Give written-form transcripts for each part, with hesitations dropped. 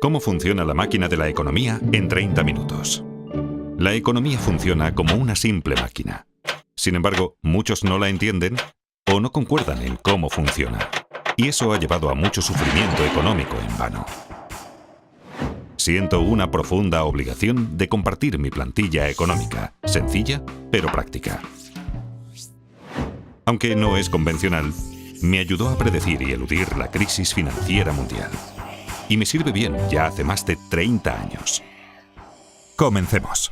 ¿Cómo funciona la máquina de la economía en 30 minutos? La economía funciona como una simple máquina. Sin embargo, muchos no la entienden o no concuerdan en cómo funciona. Y eso ha llevado a mucho sufrimiento económico en vano. Siento una profunda obligación de compartir mi plantilla económica, sencilla pero práctica. Aunque no es convencional, me ayudó a predecir y eludir la crisis financiera mundial. Y me sirve bien ya hace más de 30 años. Comencemos.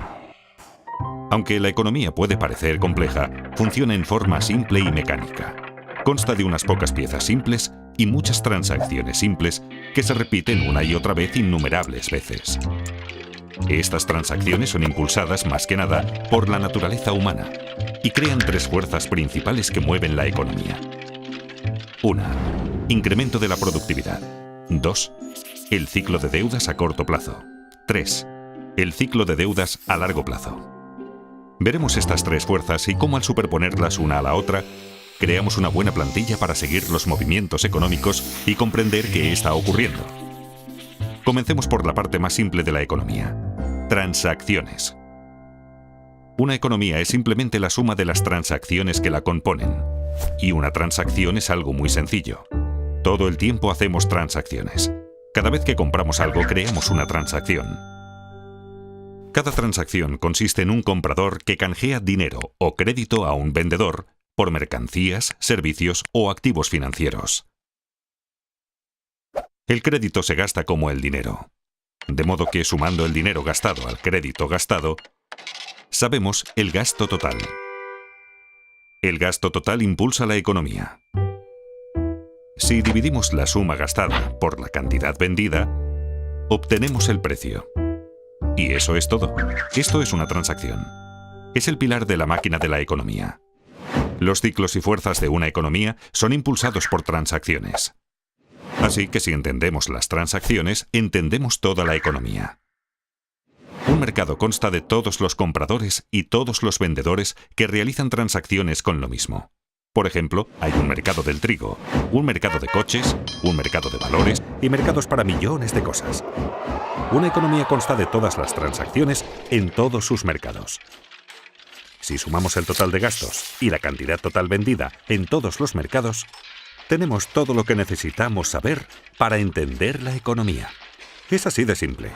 Aunque la economía puede parecer compleja, funciona en forma simple y mecánica. Consta de unas pocas piezas simples y muchas transacciones simples que se repiten una y otra vez innumerables veces. Estas transacciones son impulsadas más que nada por la naturaleza humana y crean tres fuerzas principales que mueven la economía. 1. Incremento de la productividad. 2. El ciclo de deudas a corto plazo. 3. El ciclo de deudas a largo plazo. Veremos estas tres fuerzas y cómo al superponerlas una a la otra, creamos una buena plantilla para seguir los movimientos económicos y comprender qué está ocurriendo. Comencemos por la parte más simple de la economía. Transacciones. Una economía es simplemente la suma de las transacciones que la componen. Y una transacción es algo muy sencillo. Todo el tiempo hacemos transacciones. Cada vez que compramos algo, creamos una transacción. Cada transacción consiste en un comprador que canjea dinero o crédito a un vendedor por mercancías, servicios o activos financieros. El crédito se gasta como el dinero. De modo que sumando el dinero gastado al crédito gastado, sabemos el gasto total. El gasto total impulsa la economía. Si dividimos la suma gastada por la cantidad vendida, obtenemos el precio. Y eso es todo. Esto es una transacción. Es el pilar de la máquina de la economía. Los ciclos y fuerzas de una economía son impulsados por transacciones. Así que si entendemos las transacciones, entendemos toda la economía. Un mercado consta de todos los compradores y todos los vendedores que realizan transacciones con lo mismo. Por ejemplo, hay un mercado del trigo, un mercado de coches, un mercado de valores y mercados para millones de cosas. Una economía consta de todas las transacciones en todos sus mercados. Si sumamos el total de gastos y la cantidad total vendida en todos los mercados, tenemos todo lo que necesitamos saber para entender la economía. Es así de simple.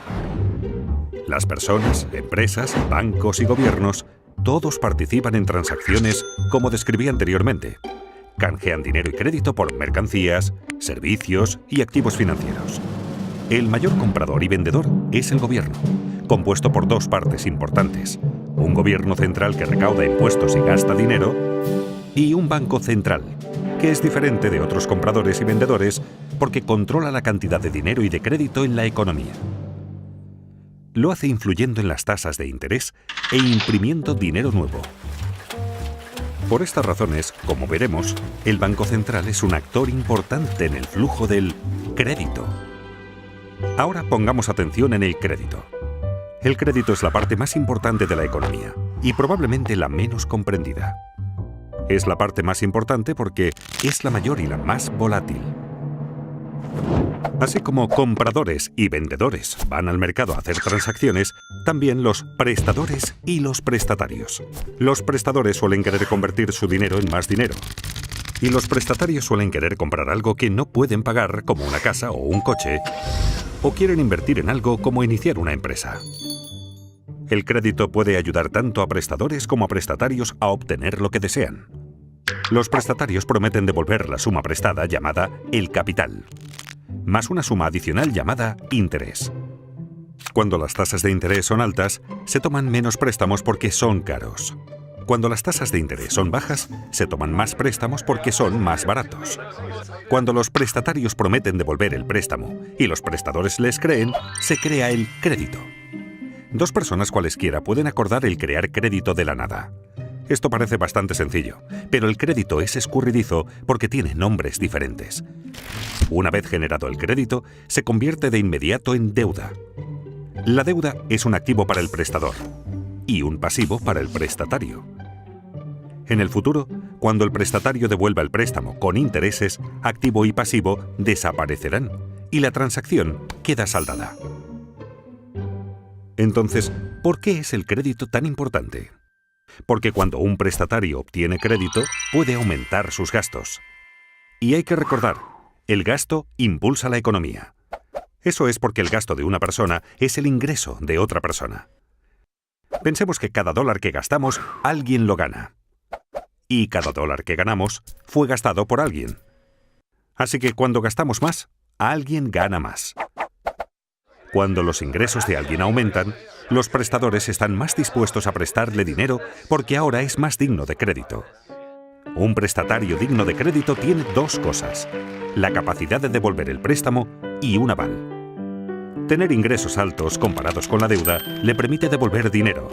Las personas, empresas, bancos y gobiernos, todos participan en transacciones como describí anteriormente. Canjean dinero y crédito por mercancías, servicios y activos financieros. El mayor comprador y vendedor es el gobierno, compuesto por dos partes importantes. Un gobierno central que recauda impuestos y gasta dinero, y un banco central, que es diferente de otros compradores y vendedores porque controla la cantidad de dinero y de crédito en la economía. Lo hace influyendo en las tasas de interés e imprimiendo dinero nuevo. Por estas razones, como veremos, el Banco Central es un actor importante en el flujo del crédito. Ahora pongamos atención en el crédito. El crédito es la parte más importante de la economía y probablemente la menos comprendida. Es la parte más importante porque es la mayor y la más volátil. Así como compradores y vendedores van al mercado a hacer transacciones, también los prestadores y los prestatarios. Los prestadores suelen querer convertir su dinero en más dinero. Y los prestatarios suelen querer comprar algo que no pueden pagar, como una casa o un coche, o quieren invertir en algo como iniciar una empresa. El crédito puede ayudar tanto a prestadores como a prestatarios a obtener lo que desean. Los prestatarios prometen devolver la suma prestada llamada el capital, más una suma adicional llamada interés. Cuando las tasas de interés son altas, se toman menos préstamos porque son caros. Cuando las tasas de interés son bajas, se toman más préstamos porque son más baratos. Cuando los prestatarios prometen devolver el préstamo y los prestadores les creen, se crea el crédito. Dos personas cualesquiera pueden acordar el crear crédito de la nada. Esto parece bastante sencillo, pero el crédito es escurridizo porque tiene nombres diferentes. Una vez generado el crédito, se convierte de inmediato en deuda. La deuda es un activo para el prestador y un pasivo para el prestatario. En el futuro, cuando el prestatario devuelva el préstamo con intereses, activo y pasivo desaparecerán y la transacción queda saldada. Entonces, ¿por qué es el crédito tan importante? Porque cuando un prestatario obtiene crédito, puede aumentar sus gastos. Y hay que recordar, el gasto impulsa la economía. Eso es porque el gasto de una persona es el ingreso de otra persona. Pensemos que cada dólar que gastamos, alguien lo gana. Y cada dólar que ganamos fue gastado por alguien. Así que cuando gastamos más, alguien gana más. Cuando los ingresos de alguien aumentan, los prestadores están más dispuestos a prestarle dinero porque ahora es más digno de crédito. Un prestatario digno de crédito tiene dos cosas: la capacidad de devolver el préstamo y un aval. Tener ingresos altos comparados con la deuda le permite devolver dinero.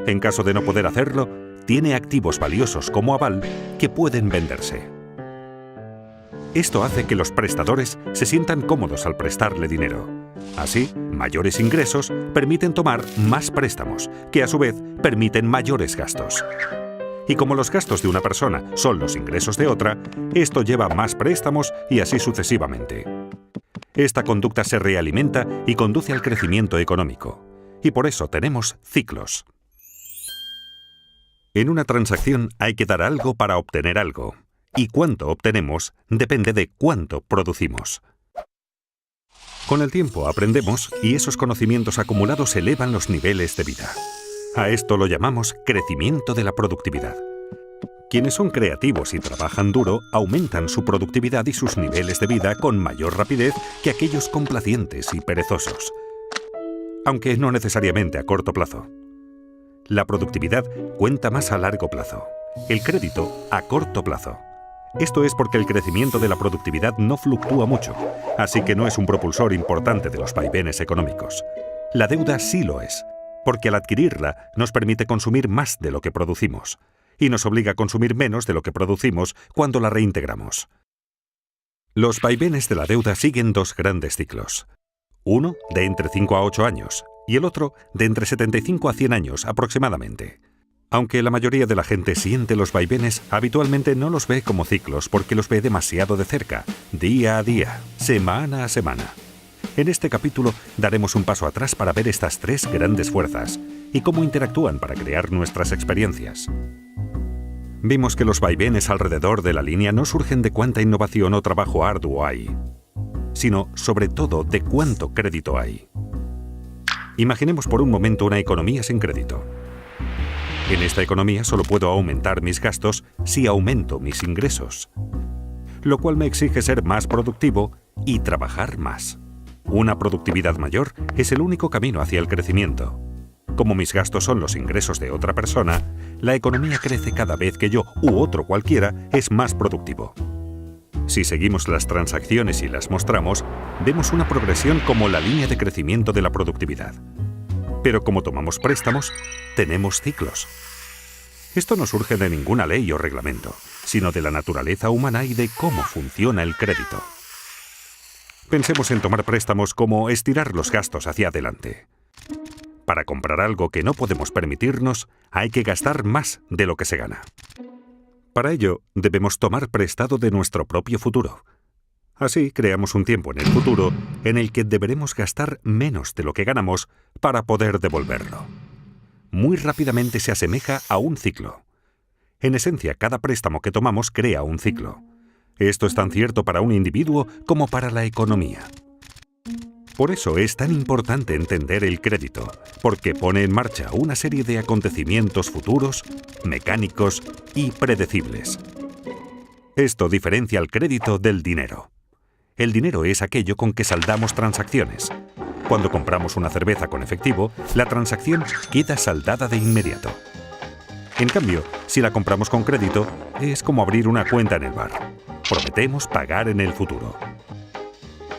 En caso de no poder hacerlo, tiene activos valiosos como aval que pueden venderse. Esto hace que los prestadores se sientan cómodos al prestarle dinero. Así, mayores ingresos permiten tomar más préstamos, que a su vez permiten mayores gastos. Y como los gastos de una persona son los ingresos de otra, esto lleva más préstamos y así sucesivamente. Esta conducta se realimenta y conduce al crecimiento económico. Y por eso tenemos ciclos. En una transacción hay que dar algo para obtener algo. Y cuánto obtenemos depende de cuánto producimos. Con el tiempo aprendemos y esos conocimientos acumulados elevan los niveles de vida. A esto lo llamamos crecimiento de la productividad. Quienes son creativos y trabajan duro aumentan su productividad y sus niveles de vida con mayor rapidez que aquellos complacientes y perezosos. Aunque no necesariamente a corto plazo. La productividad cuenta más a largo plazo. El crédito a corto plazo. Esto es porque el crecimiento de la productividad no fluctúa mucho, así que no es un propulsor importante de los vaivenes económicos. La deuda sí lo es, porque al adquirirla nos permite consumir más de lo que producimos, y nos obliga a consumir menos de lo que producimos cuando la reintegramos. Los vaivenes de la deuda siguen dos grandes ciclos. Uno de entre 5 a 8 años, y el otro de entre 75 a 100 años aproximadamente. Aunque la mayoría de la gente siente los vaivenes, habitualmente no los ve como ciclos porque los ve demasiado de cerca, día a día, semana a semana. En este capítulo daremos un paso atrás para ver estas tres grandes fuerzas y cómo interactúan para crear nuestras experiencias. Vimos que los vaivenes alrededor de la línea no surgen de cuánta innovación o trabajo arduo hay, sino sobre todo de cuánto crédito hay. Imaginemos por un momento una economía sin crédito. En esta economía solo puedo aumentar mis gastos si aumento mis ingresos, lo cual me exige ser más productivo y trabajar más. Una productividad mayor es el único camino hacia el crecimiento. Como mis gastos son los ingresos de otra persona, la economía crece cada vez que yo u otro cualquiera es más productivo. Si seguimos las transacciones y las mostramos, vemos una progresión como la línea de crecimiento de la productividad. Pero como tomamos préstamos, tenemos ciclos. Esto no surge de ninguna ley o reglamento, sino de la naturaleza humana y de cómo funciona el crédito. Pensemos en tomar préstamos como estirar los gastos hacia adelante. Para comprar algo que no podemos permitirnos, hay que gastar más de lo que se gana. Para ello, debemos tomar prestado de nuestro propio futuro. Así creamos un tiempo en el futuro en el que deberemos gastar menos de lo que ganamos para poder devolverlo. Muy rápidamente se asemeja a un ciclo. En esencia, cada préstamo que tomamos crea un ciclo. Esto es tan cierto para un individuo como para la economía. Por eso es tan importante entender el crédito, porque pone en marcha una serie de acontecimientos futuros, mecánicos y predecibles. Esto diferencia el crédito del dinero. El dinero es aquello con que saldamos transacciones. Cuando compramos una cerveza con efectivo, la transacción queda saldada de inmediato. En cambio, si la compramos con crédito, es como abrir una cuenta en el bar. Prometemos pagar en el futuro.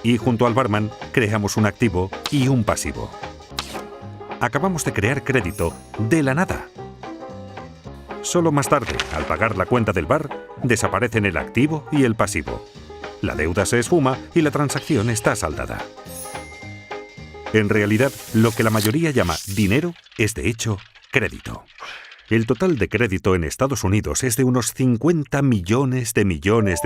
Y junto al barman, creamos un activo y un pasivo. Acabamos de crear crédito de la nada. Solo más tarde, al pagar la cuenta del bar, desaparecen el activo y el pasivo. La deuda se esfuma y la transacción está saldada. En realidad, lo que la mayoría llama dinero es de hecho crédito. El total de crédito en Estados Unidos es de unos 50 millones de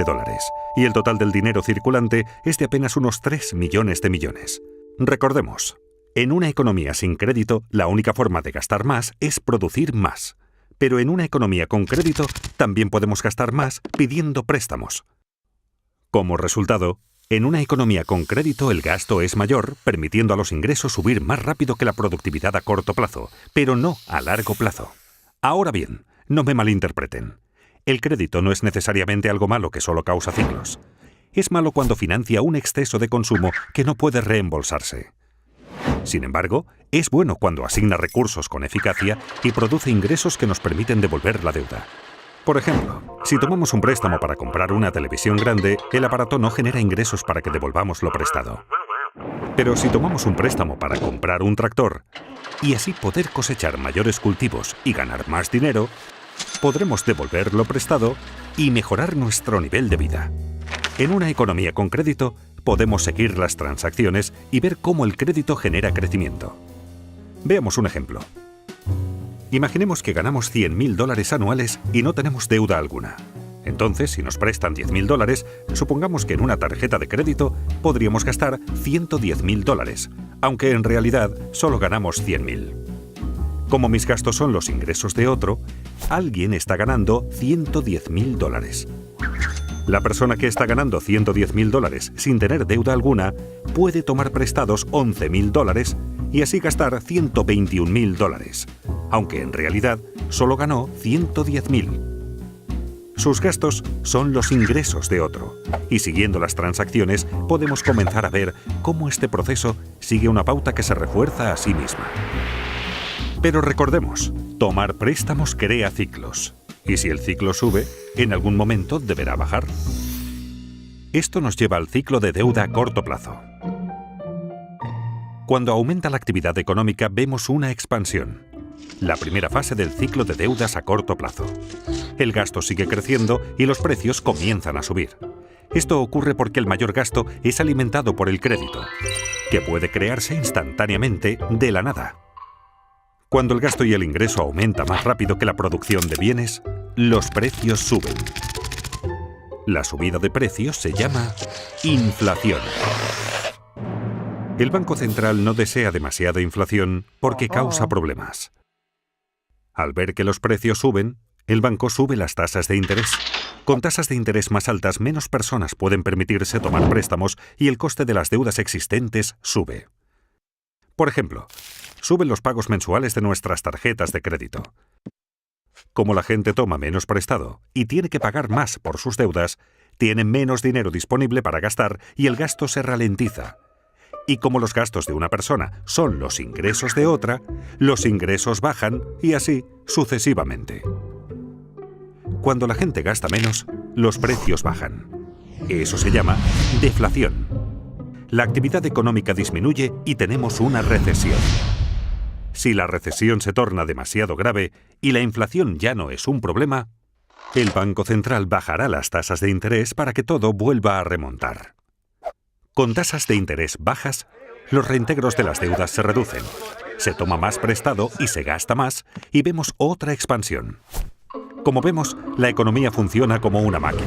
dólares, y el total del dinero circulante es de apenas unos 3 millones de millones. Recordemos, en una economía sin crédito, la única forma de gastar más es producir más. Pero en una economía con crédito, también podemos gastar más pidiendo préstamos. Como resultado, en una economía con crédito el gasto es mayor, permitiendo a los ingresos subir más rápido que la productividad a corto plazo, pero no a largo plazo. Ahora bien, no me malinterpreten. El crédito no es necesariamente algo malo que solo causa ciclos. Es malo cuando financia un exceso de consumo que no puede reembolsarse. Sin embargo, es bueno cuando asigna recursos con eficacia y produce ingresos que nos permiten devolver la deuda. Por ejemplo, si tomamos un préstamo para comprar una televisión grande, el aparato no genera ingresos para que devolvamos lo prestado. Pero si tomamos un préstamo para comprar un tractor y así poder cosechar mayores cultivos y ganar más dinero, podremos devolver lo prestado y mejorar nuestro nivel de vida. En una economía con crédito, podemos seguir las transacciones y ver cómo el crédito genera crecimiento. Veamos un ejemplo. Imaginemos que ganamos $100.000 anuales y no tenemos deuda alguna. Entonces, si nos prestan $10.000, supongamos que en una tarjeta de crédito podríamos gastar $110.000, aunque en realidad solo ganamos $100.000. Como mis gastos son los ingresos de otro, alguien está ganando $110.000. La persona que está ganando $110.000 sin tener deuda alguna puede tomar prestados $11.000 y así gastar $121.000, aunque en realidad solo ganó $110.000. Sus gastos son los ingresos de otro, y siguiendo las transacciones podemos comenzar a ver cómo este proceso sigue una pauta que se refuerza a sí misma. Pero recordemos, tomar préstamos crea ciclos, y si el ciclo sube, en algún momento deberá bajar. Esto nos lleva al ciclo de deuda a corto plazo. Cuando aumenta la actividad económica vemos una expansión, la primera fase del ciclo de deudas a corto plazo. El gasto sigue creciendo y los precios comienzan a subir. Esto ocurre porque el mayor gasto es alimentado por el crédito, que puede crearse instantáneamente de la nada. Cuando el gasto y el ingreso aumenta más rápido que la producción de bienes, los precios suben. La subida de precios se llama inflación. El Banco Central no desea demasiada inflación porque causa problemas. Al ver que los precios suben, el banco sube las tasas de interés. Con tasas de interés más altas, menos personas pueden permitirse tomar préstamos y el coste de las deudas existentes sube. Por ejemplo, suben los pagos mensuales de nuestras tarjetas de crédito. Como la gente toma menos prestado y tiene que pagar más por sus deudas, tienen menos dinero disponible para gastar y el gasto se ralentiza. Y como los gastos de una persona son los ingresos de otra, los ingresos bajan y así sucesivamente. Cuando la gente gasta menos, los precios bajan. Eso se llama deflación. La actividad económica disminuye y tenemos una recesión. Si la recesión se torna demasiado grave y la inflación ya no es un problema, el Banco Central bajará las tasas de interés para que todo vuelva a remontar. Con tasas de interés bajas, los reintegros de las deudas se reducen, se toma más prestado y se gasta más, y vemos otra expansión. Como vemos, la economía funciona como una máquina.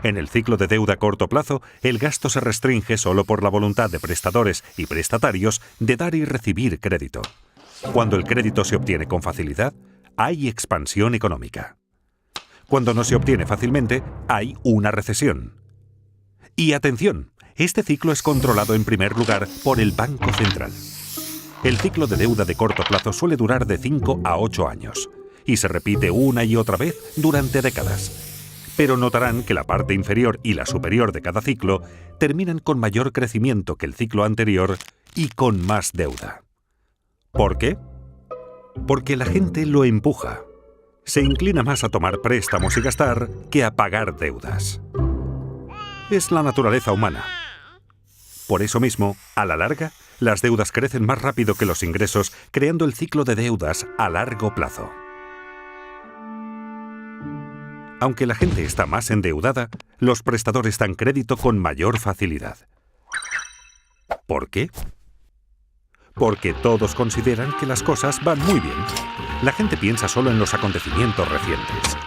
En el ciclo de deuda a corto plazo, el gasto se restringe solo por la voluntad de prestadores y prestatarios de dar y recibir crédito. Cuando el crédito se obtiene con facilidad, hay expansión económica. Cuando no se obtiene fácilmente, hay una recesión. Y atención, este ciclo es controlado en primer lugar por el Banco Central. El ciclo de deuda de corto plazo suele durar de 5 a 8 años y se repite una y otra vez durante décadas. Pero notarán que la parte inferior y la superior de cada ciclo terminan con mayor crecimiento que el ciclo anterior y con más deuda. ¿Por qué? Porque la gente lo empuja. Se inclina más a tomar préstamos y gastar que a pagar deudas. Es la naturaleza humana. Por eso mismo, a la larga, las deudas crecen más rápido que los ingresos, creando el ciclo de deudas a largo plazo. Aunque la gente está más endeudada, los prestadores dan crédito con mayor facilidad. ¿Por qué? porque todos consideran que las cosas van muy bien. La gente piensa solo en los acontecimientos recientes.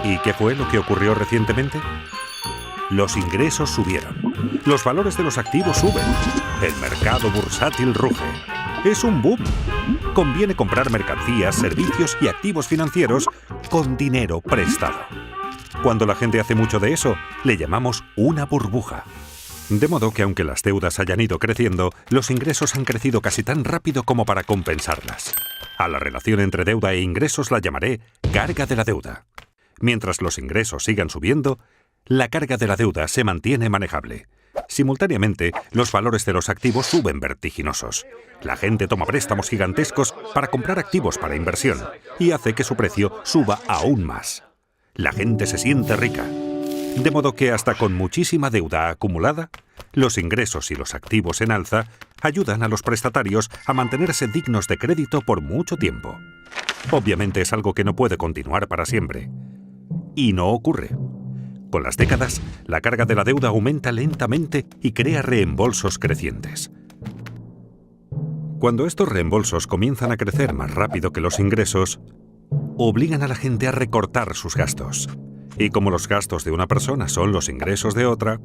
¿Y qué fue lo que ocurrió recientemente? Los ingresos subieron. Los valores de los activos suben. El mercado bursátil ruge. Es un boom. Conviene comprar mercancías, servicios y activos financieros con dinero prestado. Cuando la gente hace mucho de eso, le llamamos una burbuja. De modo que aunque las deudas hayan ido creciendo, los ingresos han crecido casi tan rápido como para compensarlas. A la relación entre deuda e ingresos la llamaré carga de la deuda. Mientras los ingresos sigan subiendo, la carga de la deuda se mantiene manejable. Simultáneamente, los valores de los activos suben vertiginosos. La gente toma préstamos gigantescos para comprar activos para inversión y hace que su precio suba aún más. La gente se siente rica. De modo que hasta con muchísima deuda acumulada, los ingresos y los activos en alza ayudan a los prestatarios a mantenerse dignos de crédito por mucho tiempo. Obviamente es algo que no puede continuar para siempre. Y no ocurre. Con las décadas, la carga de la deuda aumenta lentamente y crea reembolsos crecientes. Cuando estos reembolsos comienzan a crecer más rápido que los ingresos, obligan a la gente a recortar sus gastos. Y como los gastos de una persona son los ingresos de otra,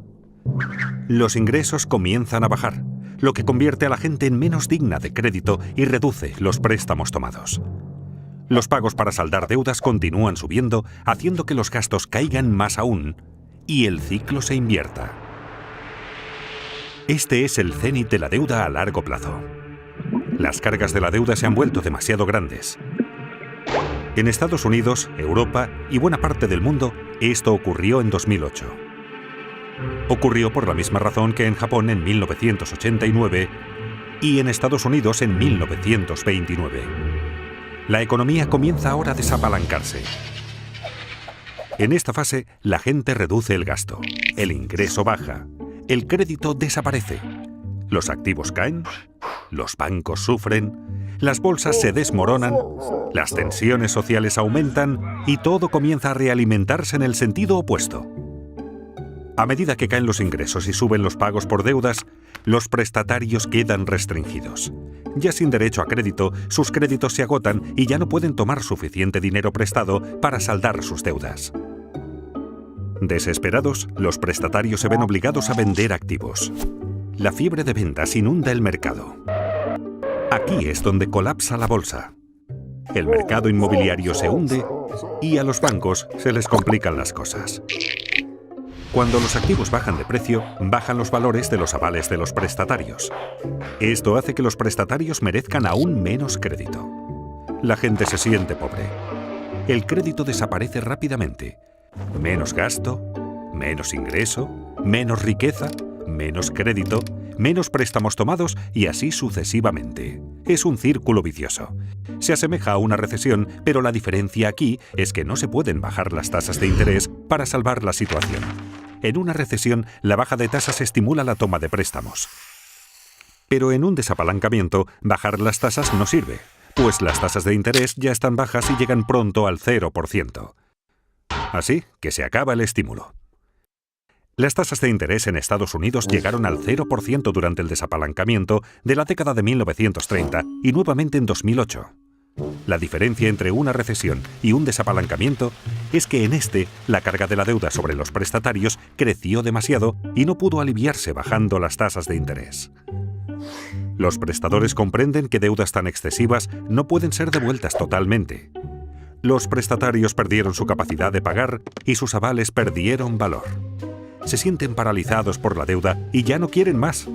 los ingresos comienzan a bajar, lo que convierte a la gente en menos digna de crédito y reduce los préstamos tomados. Los pagos para saldar deudas continúan subiendo, haciendo que los gastos caigan más aún y el ciclo se invierta. Este es el cénit de la deuda a largo plazo. Las cargas de la deuda se han vuelto demasiado grandes. En Estados Unidos, Europa y buena parte del mundo, esto ocurrió en 2008. Ocurrió por la misma razón que en Japón en 1989 y en Estados Unidos en 1929. La economía comienza ahora a desapalancarse. En esta fase, la gente reduce el gasto, el ingreso baja, el crédito desaparece, los activos caen, los bancos sufren, las bolsas se desmoronan, las tensiones sociales aumentan y todo comienza a realimentarse en el sentido opuesto. A medida que caen los ingresos y suben los pagos por deudas, los prestatarios quedan restringidos. Ya sin derecho a crédito, sus créditos se agotan y ya no pueden tomar suficiente dinero prestado para saldar sus deudas. Desesperados, los prestatarios se ven obligados a vender activos. La fiebre de ventas inunda el mercado. Aquí es donde colapsa la bolsa. El mercado inmobiliario se hunde y a los bancos se les complican las cosas. Cuando los activos bajan de precio, bajan los valores de los avales de los prestatarios. Esto hace que los prestatarios merezcan aún menos crédito. La gente se siente pobre. El crédito desaparece rápidamente. Menos gasto, menos ingreso, menos riqueza, menos crédito, menos préstamos tomados y así sucesivamente. Es un círculo vicioso. Se asemeja a una recesión, pero la diferencia aquí es que no se pueden bajar las tasas de interés para salvar la situación. En una recesión, la baja de tasas estimula la toma de préstamos. Pero en un desapalancamiento, bajar las tasas no sirve, pues las tasas de interés ya están bajas y llegan pronto al 0%. Así que se acaba el estímulo. Las tasas de interés en Estados Unidos llegaron al 0% durante el desapalancamiento de la década de 1930 y nuevamente en 2008. La diferencia entre una recesión y un desapalancamiento es que en este, la carga de la deuda sobre los prestatarios creció demasiado y no pudo aliviarse bajando las tasas de interés. Los prestadores comprenden que deudas tan excesivas no pueden ser devueltas totalmente. Los prestatarios perdieron su capacidad de pagar y sus avales perdieron valor. Se sienten paralizados por la deuda y ya no quieren más.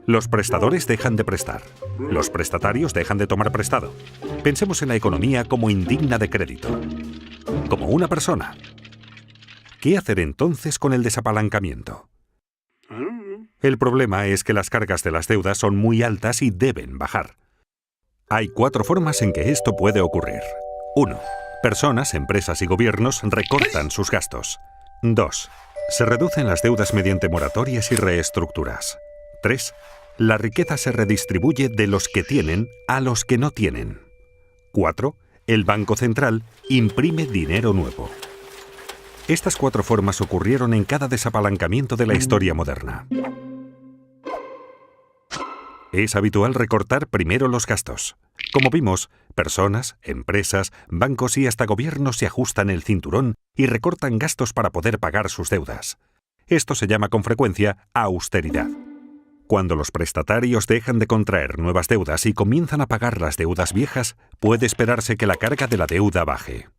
Los prestadores dejan de prestar. Los prestatarios dejan de tomar prestado. Pensemos en la economía como indigna de crédito. Como una persona. ¿Qué hacer entonces con el desapalancamiento? El problema es que las cargas de las deudas son muy altas y deben bajar. Hay 4 formas en que esto puede ocurrir. 1. Personas, empresas y gobiernos recortan sus gastos. 2. Se reducen las deudas mediante moratorias y reestructuras. 3. La riqueza se redistribuye de los que tienen a los que no tienen. 4. El Banco Central imprime dinero nuevo. Estas 4 formas ocurrieron en cada desapalancamiento de la historia moderna. Es habitual recortar primero los gastos. Como vimos, personas, empresas, bancos y hasta gobiernos se ajustan el cinturón y recortan gastos para poder pagar sus deudas. Esto se llama con frecuencia austeridad. Cuando los prestatarios dejan de contraer nuevas deudas y comienzan a pagar las deudas viejas, puede esperarse que la carga de la deuda baje.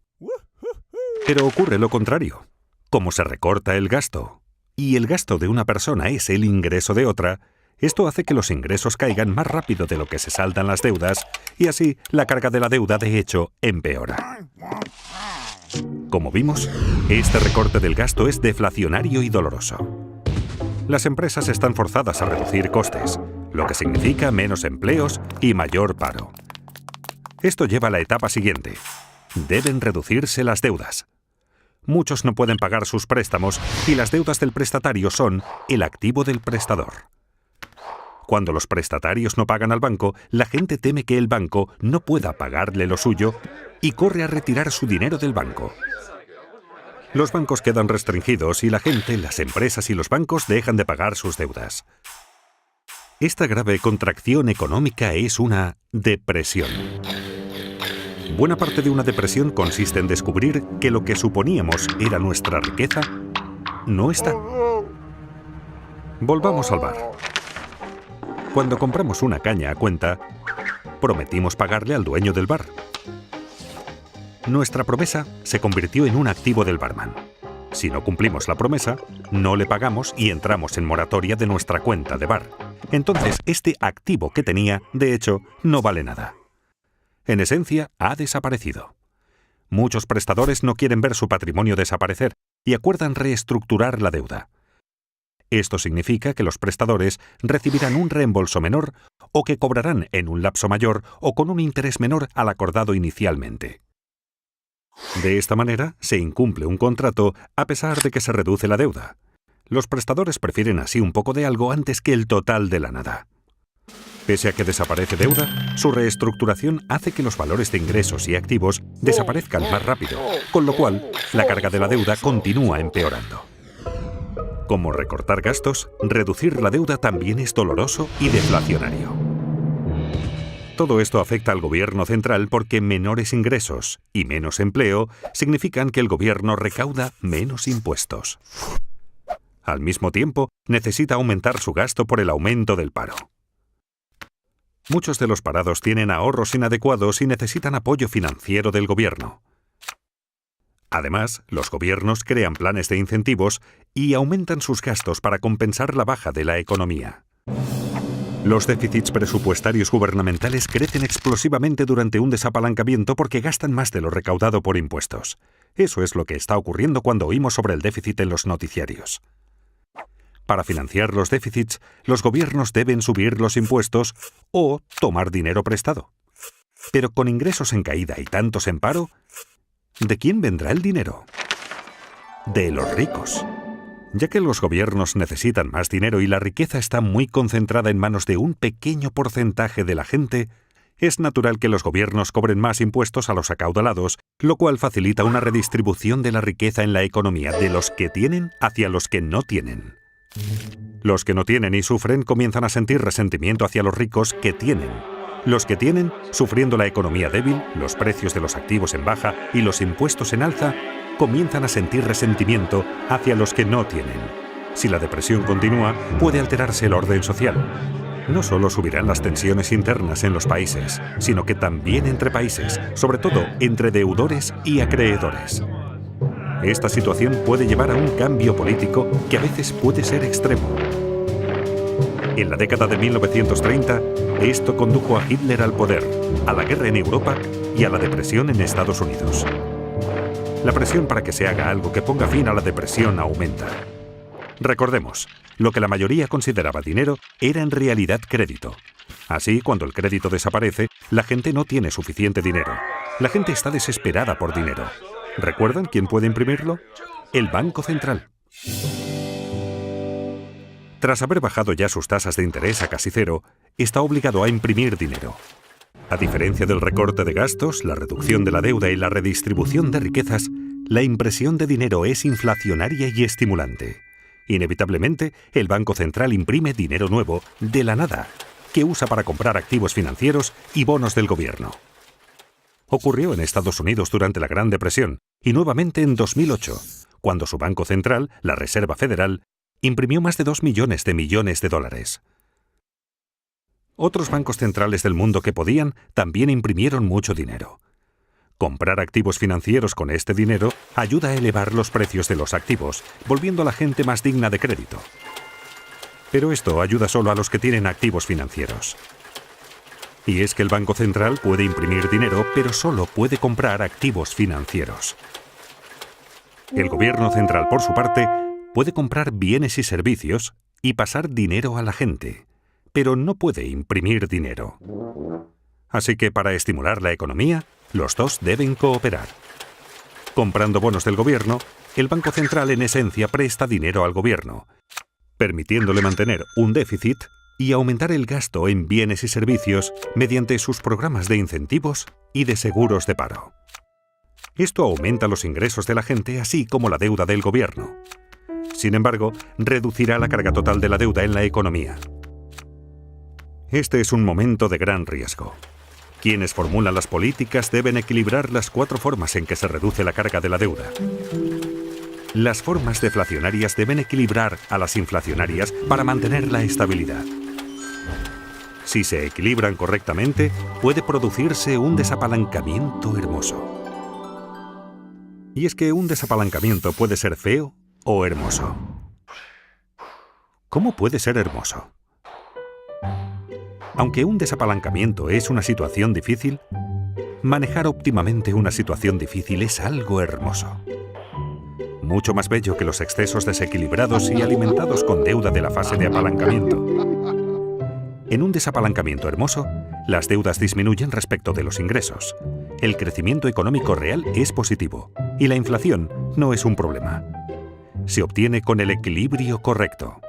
Pero ocurre lo contrario. Como se recorta el gasto, y el gasto de una persona es el ingreso de otra, esto hace que los ingresos caigan más rápido de lo que se saldan las deudas, y así la carga de la deuda, de hecho, empeora. Como vimos, este recorte del gasto es deflacionario y doloroso. Las empresas están forzadas a reducir costes, lo que significa menos empleos y mayor paro. Esto lleva a la etapa siguiente. Deben reducirse las deudas. Muchos no pueden pagar sus préstamos y las deudas del prestatario son el activo del prestador. Cuando los prestatarios no pagan al banco, la gente teme que el banco no pueda pagarle lo suyo y corre a retirar su dinero del banco. Los bancos quedan restringidos y la gente, las empresas y los bancos dejan de pagar sus deudas. Esta grave contracción económica es una depresión. Buena parte de una depresión consiste en descubrir que lo que suponíamos era nuestra riqueza no está. Volvamos al bar. Cuando compramos una caña a cuenta, prometimos pagarle al dueño del bar. Nuestra promesa se convirtió en un activo del barman. Si no cumplimos la promesa, no le pagamos y entramos en moratoria de nuestra cuenta de bar. Entonces, este activo que tenía, de hecho, no vale nada. En esencia, ha desaparecido. Muchos prestadores no quieren ver su patrimonio desaparecer y acuerdan reestructurar la deuda. Esto significa que los prestadores recibirán un reembolso menor o que cobrarán en un lapso mayor o con un interés menor al acordado inicialmente. De esta manera, se incumple un contrato a pesar de que se reduce la deuda. Los prestadores prefieren así un poco de algo antes que el total de la nada. Pese a que desaparece deuda, su reestructuración hace que los valores de ingresos y activos desaparezcan más rápido, con lo cual la carga de la deuda continúa empeorando. Como recortar gastos, reducir la deuda también es doloroso y deflacionario. Todo esto afecta al gobierno central porque menores ingresos y menos empleo significan que el gobierno recauda menos impuestos. Al mismo tiempo, necesita aumentar su gasto por el aumento del paro. Muchos de los parados tienen ahorros inadecuados y necesitan apoyo financiero del gobierno. Además, los gobiernos crean planes de incentivos y aumentan sus gastos para compensar la baja de la economía. Los déficits presupuestarios gubernamentales crecen explosivamente durante un desapalancamiento porque gastan más de lo recaudado por impuestos. Eso es lo que está ocurriendo cuando oímos sobre el déficit en los noticiarios. Para financiar los déficits, los gobiernos deben subir los impuestos o tomar dinero prestado. Pero con ingresos en caída y tantos en paro, ¿de quién vendrá el dinero? De los ricos. Ya que los gobiernos necesitan más dinero y la riqueza está muy concentrada en manos de un pequeño porcentaje de la gente, es natural que los gobiernos cobren más impuestos a los acaudalados, lo cual facilita una redistribución de la riqueza en la economía de los que tienen hacia los que no tienen. Los que no tienen y sufren comienzan a sentir resentimiento hacia los ricos que tienen. Los que tienen, sufriendo la economía débil, los precios de los activos en baja y los impuestos en alza, comienzan a sentir resentimiento hacia los que no tienen. Si la depresión continúa, puede alterarse el orden social. No solo subirán las tensiones internas en los países, sino que también entre países, sobre todo entre deudores y acreedores. Esta situación puede llevar a un cambio político que a veces puede ser extremo. En la década de 1930, esto condujo a Hitler al poder, a la guerra en Europa y a la depresión en Estados Unidos. La presión para que se haga algo que ponga fin a la depresión aumenta. Recordemos, lo que la mayoría consideraba dinero era en realidad crédito. Así, cuando el crédito desaparece, la gente no tiene suficiente dinero. La gente está desesperada por dinero. ¿Recuerdan quién puede imprimirlo? El Banco Central. Tras haber bajado ya sus tasas de interés a casi cero, está obligado a imprimir dinero. A diferencia del recorte de gastos, la reducción de la deuda y la redistribución de riquezas, la impresión de dinero es inflacionaria y estimulante. Inevitablemente, el Banco Central imprime dinero nuevo de la nada, que usa para comprar activos financieros y bonos del gobierno. Ocurrió en Estados Unidos durante la Gran Depresión y nuevamente en 2008, cuando su Banco Central, la Reserva Federal, imprimió más de 2 millones de dólares. Otros bancos centrales del mundo que podían también imprimieron mucho dinero. Comprar activos financieros con este dinero ayuda a elevar los precios de los activos, volviendo a la gente más digna de crédito. Pero esto ayuda solo a los que tienen activos financieros. Y es que el Banco Central puede imprimir dinero, pero solo puede comprar activos financieros. El Gobierno Central, por su parte, puede comprar bienes y servicios y pasar dinero a la gente, pero no puede imprimir dinero. Así que para estimular la economía, los dos deben cooperar. Comprando bonos del gobierno, el Banco Central en esencia presta dinero al gobierno, permitiéndole mantener un déficit y aumentar el gasto en bienes y servicios mediante sus programas de incentivos y de seguros de paro. Esto aumenta los ingresos de la gente, así como la deuda del gobierno. Sin embargo, reducirá la carga total de la deuda en la economía. Este es un momento de gran riesgo. Quienes formulan las políticas deben equilibrar las 4 formas en que se reduce la carga de la deuda. Las formas deflacionarias deben equilibrar a las inflacionarias para mantener la estabilidad. Si se equilibran correctamente, puede producirse un desapalancamiento hermoso. Y es que un desapalancamiento puede ser feo o hermoso. ¿Cómo puede ser hermoso? Aunque un desapalancamiento es una situación difícil, manejar óptimamente una situación difícil es algo hermoso. Mucho más bello que los excesos desequilibrados y alimentados con deuda de la fase de apalancamiento. En un desapalancamiento hermoso, las deudas disminuyen respecto de los ingresos. El crecimiento económico real es positivo y la inflación no es un problema. Se obtiene con el equilibrio correcto.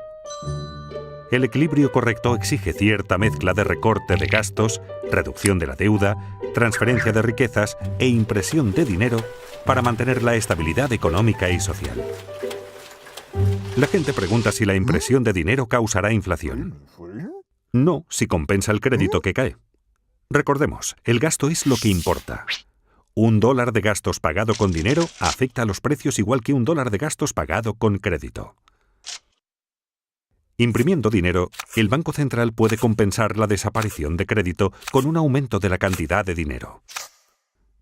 El equilibrio correcto exige cierta mezcla de recorte de gastos, reducción de la deuda, transferencia de riquezas e impresión de dinero para mantener la estabilidad económica y social. La gente pregunta si la impresión de dinero causará inflación. No, si compensa el crédito que cae. Recordemos, el gasto es lo que importa. $1 de gastos pagado con dinero afecta a los precios igual que $1 de gastos pagado con crédito. Imprimiendo dinero, el Banco Central puede compensar la desaparición de crédito con un aumento de la cantidad de dinero.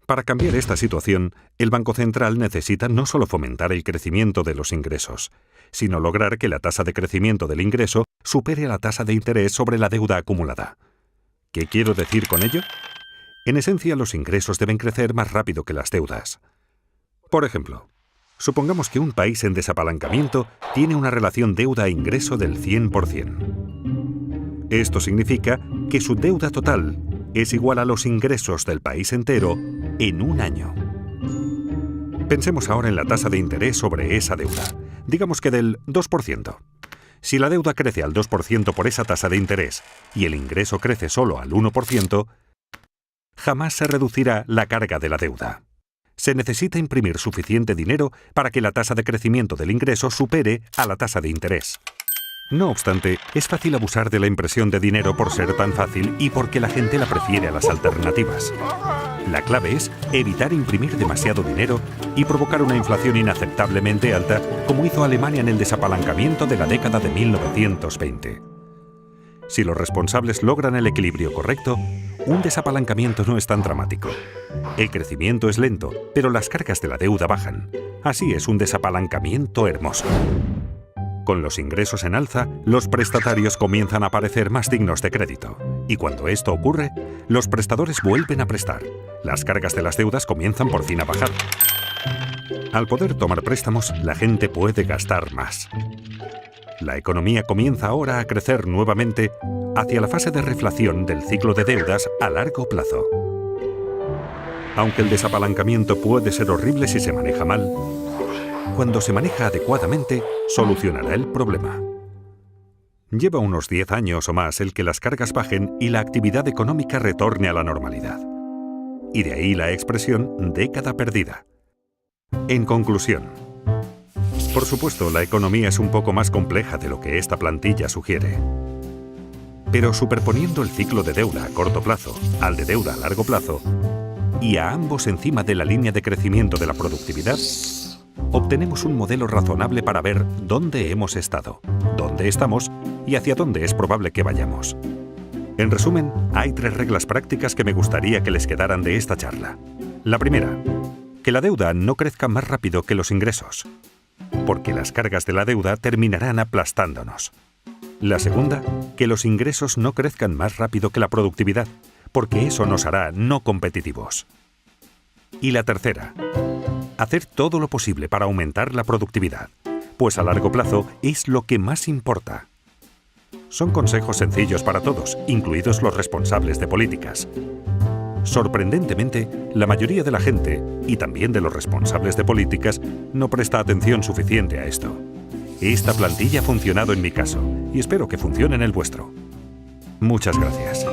Para cambiar esta situación, el Banco Central necesita no solo fomentar el crecimiento de los ingresos, sino lograr que la tasa de crecimiento del ingreso supere la tasa de interés sobre la deuda acumulada. ¿Qué quiero decir con ello? En esencia, los ingresos deben crecer más rápido que las deudas. Por ejemplo, supongamos que un país en desapalancamiento tiene una relación deuda-ingreso del 100%. Esto significa que su deuda total es igual a los ingresos del país entero en un año. Pensemos ahora en la tasa de interés sobre esa deuda, digamos que del 2%. Si la deuda crece al 2% por esa tasa de interés y el ingreso crece solo al 1%, jamás se reducirá la carga de la deuda. Se necesita imprimir suficiente dinero para que la tasa de crecimiento del ingreso supere a la tasa de interés. No obstante, es fácil abusar de la impresión de dinero por ser tan fácil y porque la gente la prefiere a las alternativas. La clave es evitar imprimir demasiado dinero y provocar una inflación inaceptablemente alta, como hizo Alemania en el desapalancamiento de la década de 1920. Si los responsables logran el equilibrio correcto, un desapalancamiento no es tan dramático. El crecimiento es lento, pero las cargas de la deuda bajan. Así es un desapalancamiento hermoso. Con los ingresos en alza, los prestatarios comienzan a parecer más dignos de crédito. Y cuando esto ocurre, los prestadores vuelven a prestar. Las cargas de las deudas comienzan por fin a bajar. Al poder tomar préstamos, la gente puede gastar más. La economía comienza ahora a crecer nuevamente hacia la fase de reflación del ciclo de deudas a largo plazo. Aunque el desapalancamiento puede ser horrible si se maneja mal, cuando se maneja adecuadamente, solucionará el problema. Lleva unos 10 años o más el que las cargas bajen y la actividad económica retorne a la normalidad. Y de ahí la expresión década perdida. En conclusión, por supuesto, la economía es un poco más compleja de lo que esta plantilla sugiere. Pero superponiendo el ciclo de deuda a corto plazo al de deuda a largo plazo, y a ambos encima de la línea de crecimiento de la productividad, obtenemos un modelo razonable para ver dónde hemos estado, dónde estamos y hacia dónde es probable que vayamos. En resumen, hay 3 reglas prácticas que me gustaría que les quedaran de esta charla. La primera, que la deuda no crezca más rápido que los ingresos, porque las cargas de la deuda terminarán aplastándonos. La segunda, que los ingresos no crezcan más rápido que la productividad, porque eso nos hará no competitivos. Y la tercera, hacer todo lo posible para aumentar la productividad, pues a largo plazo es lo que más importa. Son consejos sencillos para todos, incluidos los responsables de políticas. Sorprendentemente, la mayoría de la gente, y también de los responsables de políticas, no presta atención suficiente a esto. Esta plantilla ha funcionado en mi caso, y espero que funcione en el vuestro. Muchas gracias.